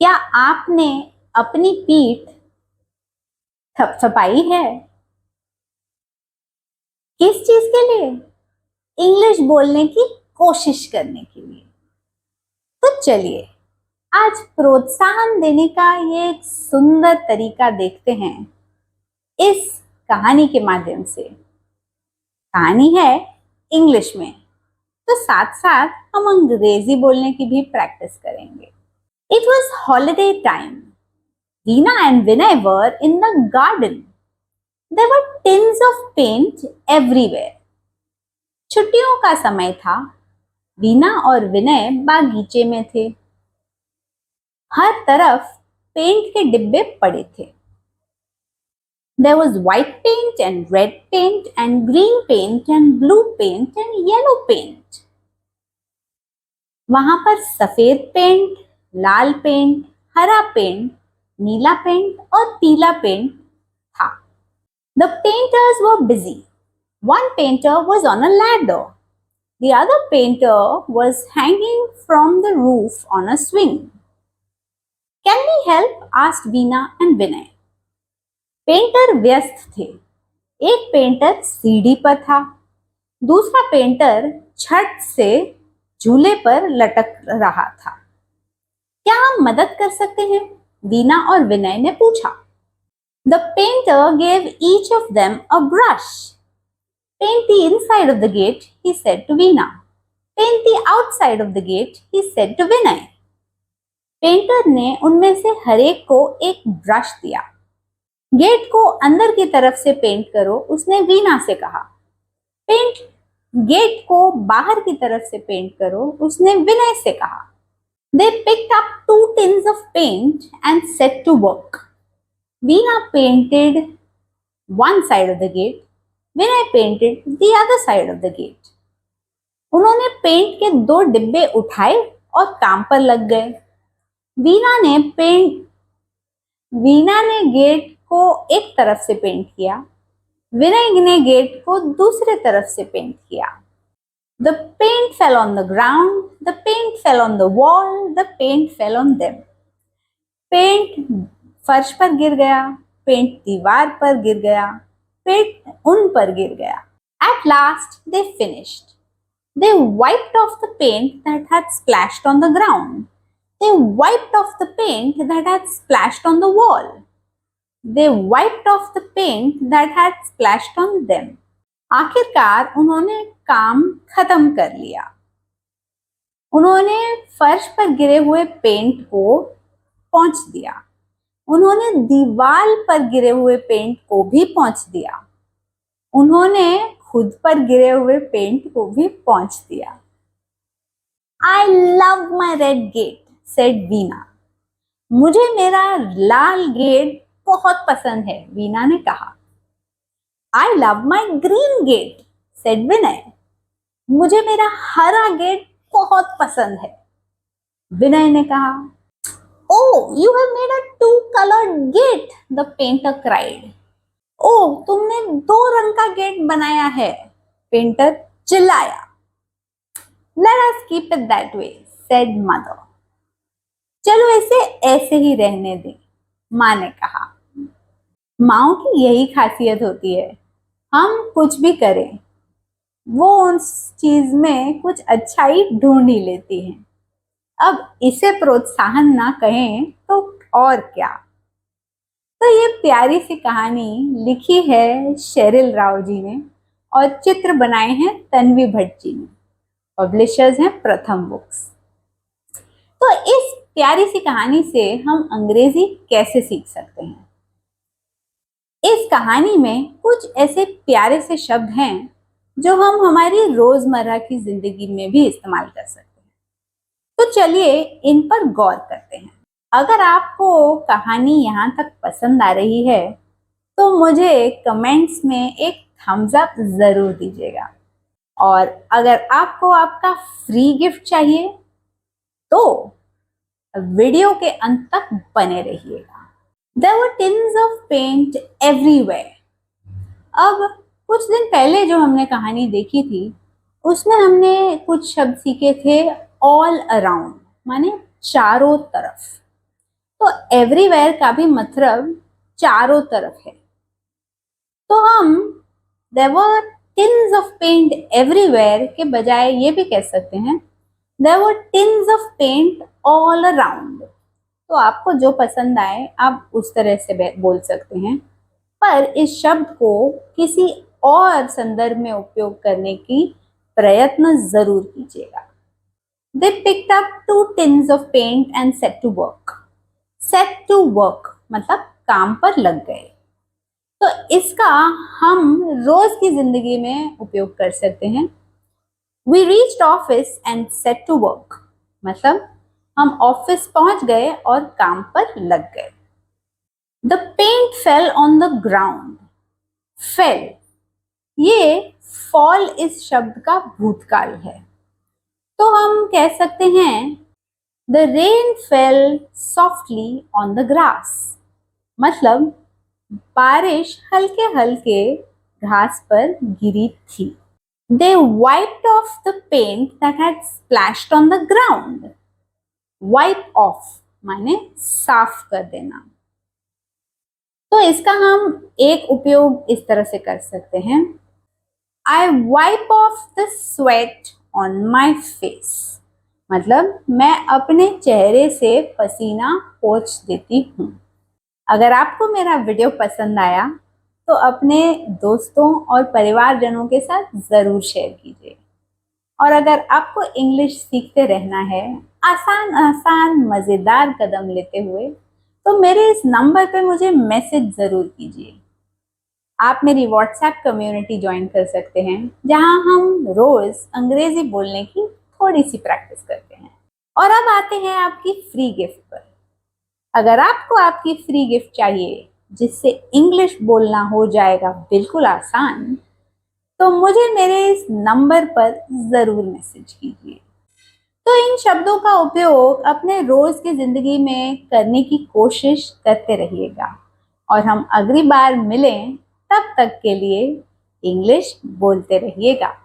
क्या आपने अपनी पीठ थपथपाई है? किस चीज के लिए? इंग्लिश बोलने की कोशिश करने के लिए। तो चलिए आज प्रोत्साहन देने का ये एक सुंदर तरीका देखते हैं इस कहानी के माध्यम से। कहानी है इंग्लिश में, तो साथ साथ हम अंग्रेजी बोलने की भी प्रैक्टिस करेंगे। It was holiday time. Veena and Vinay were in the garden. There were tins of paint everywhere. छुट्टियों का समय था. वीना और विनय बागीचे में थे. हर तरफ पेंट के डिब्बे पड़े थे. There was white paint and red paint and green paint and blue paint and yellow paint. वहां पर सफेद पेंट, लाल पेंट, हरा पेंट, नीला पेंट और पीला पेंट था. The painters were busy. One painter was on a ladder. The other painter was hanging from the roof on a swing. Can we help? asked Veena and Vinay. Painter व्यस्त थे. एक painter सीढ़ी पर था, दूसरा painter छत से झूले पर लटक रहा था. क्या हम मदद कर सकते हैं? वीना और विनय ने पूछा. The painter gave each of them a brush. Paint the inside of the gate, he said to Veena. Paint the outside of the gate, he said to Vinay. Painter ने उनमें से हर एक को एक ब्रश दिया. गेट को अंदर की तरफ से पेंट करो, उसने वीना से कहा. पेंट गेट को बाहर की तरफ से पेंट करो, उसने विनय से कहा. They picked up 2 tins of paint and set to work. Veena painted one side of the gate. Vinay painted the other side of the gate. उन्होंने पेंट के 2 डिब्बे उठाए और काम पर लग गए. वीना ने गेट को एक तरफ से पेंट किया. विनय ने गेट को दूसरे तरफ से पेंट किया. The paint fell on the ground, the paint fell on the wall, the paint fell on them. Paint फर्श पर गिर गया, पेंट दीवार पर गिर गया, पेंट उन पर गिर गया. At last they finished. They wiped off the paint that had splashed on the ground. They wiped off the paint that had splashed on the wall. They wiped off the paint that had splashed on them. आखिरकार उन्होंने काम खत्म कर लिया. उन्होंने फर्श पर गिरे हुए पेंट को पोंछ दिया. उन्होंने दीवार पर गिरे हुए पेंट को भी पोंछ दिया. उन्होंने खुद पर गिरे हुए पेंट को भी पोंछ दिया. I love my red gate, said Veena. मुझे मेरा लाल गेट बहुत पसंद है, वीना ने कहा. I love my green gate, said Vinay. मुझे मेरा हरा गेट बहुत पसंद है, विनय ने कहा. Oh, you have made a 2-colored gate, the painter cried. Oh, तुमने 2 रंग का गेट बनाया है, पेंटर चिल्लाया. Let us keep it that way, said mother. चलो इसे ऐसे ही रहने दें, माँ ने कहा. माँओं की यही खासियत होती है, हम कुछ भी करें वो उस चीज में कुछ अच्छाई ढूंढ ही लेती हैं. अब इसे प्रोत्साहन ना कहें तो और क्या. तो ये प्यारी सी कहानी लिखी है शेरिल राव जी ने और चित्र बनाए हैं तन्वी भट्ट जी ने. पब्लिशर्स हैं प्रथम बुक्स. तो इस प्यारी सी कहानी से हम अंग्रेजी कैसे सीख सकते हैं? इस कहानी में कुछ ऐसे प्यारे से शब्द हैं जो हम हमारी रोजमर्रा की जिंदगी में भी इस्तेमाल कर सकते हैं. तो चलिए इन पर गौर करते हैं. अगर आपको कहानी यहाँ तक पसंद आ रही है तो मुझे कमेंट्स में एक थम्स अप जरूर दीजिएगा. और अगर आपको आपका फ्री गिफ्ट चाहिए तो वीडियो के अंत तक बने रहिएगा. There were tins of paint everywhere. अब कुछ दिन पहले जो हमने कहानी देखी थी उसमें हमने कुछ शब्द सीखे थे all around, माने चारों तरफ. तो एवरीवेयर का भी मतलब चारों तरफ है। तो हम there were tins of paint everywhere के बजाय ये भी कह सकते हैं there were tins of paint all around. तो आपको जो पसंद आए आप उस तरह से बोल सकते हैं, पर इस शब्द को किसी और संदर्भ में उपयोग करने की प्रयत्न जरूर कीजिएगा। They picked up 2 tins of paint and set to work. Set to work मतलब काम पर लग गए। तो इसका हम रोज की जिंदगी में उपयोग कर सकते हैं। We reached office and set to work मतलब हम ऑफिस पहुंच गए और काम पर लग गए। The paint fell on the ground. Fell, ये fall इस शब्द का भूतकाल है। तो हम कह सकते हैं The rain fell softly on the grass. मतलब बारिश हल्के हल्के घास पर गिरी थी। They wiped off the paint that had splashed on the ground. Wipe off माने साफ कर देना। तो इसका हम एक उपयोग इस तरह से कर सकते हैं I wipe off the sweat on my face. मतलब मैं अपने चेहरे से पसीना पोंछ देती हूँ। अगर आपको मेरा वीडियो पसंद आया तो अपने दोस्तों और परिवारजनों के साथ ज़रूर शेयर कीजिए। और अगर आपको इंग्लिश सीखते रहना है आसान आसान मज़ेदार कदम लेते हुए, तो मेरे इस नंबर पे मुझे मैसेज ज़रूर कीजिए। आप मेरी व्हाट्सएप कम्युनिटी ज्वाइन कर सकते हैं, जहां हम रोज़ अंग्रेज़ी बोलने की थोड़ी सी प्रैक्टिस करते हैं। और अब आते हैं आपकी फ्री गिफ्ट पर। अगर आपको आपकी फ्री गिफ्ट चाहिए जिससे इंग्लिश बोलना हो जाएगा बिल्कुल आसान, तो मुझे मेरे इस नंबर पर ज़रूर मैसेज कीजिए। तो इन शब्दों का उपयोग अपने रोज़ की ज़िंदगी में करने की कोशिश करते रहिएगा और हम अगली बार मिलें, तब तक के लिए इंग्लिश बोलते रहिएगा।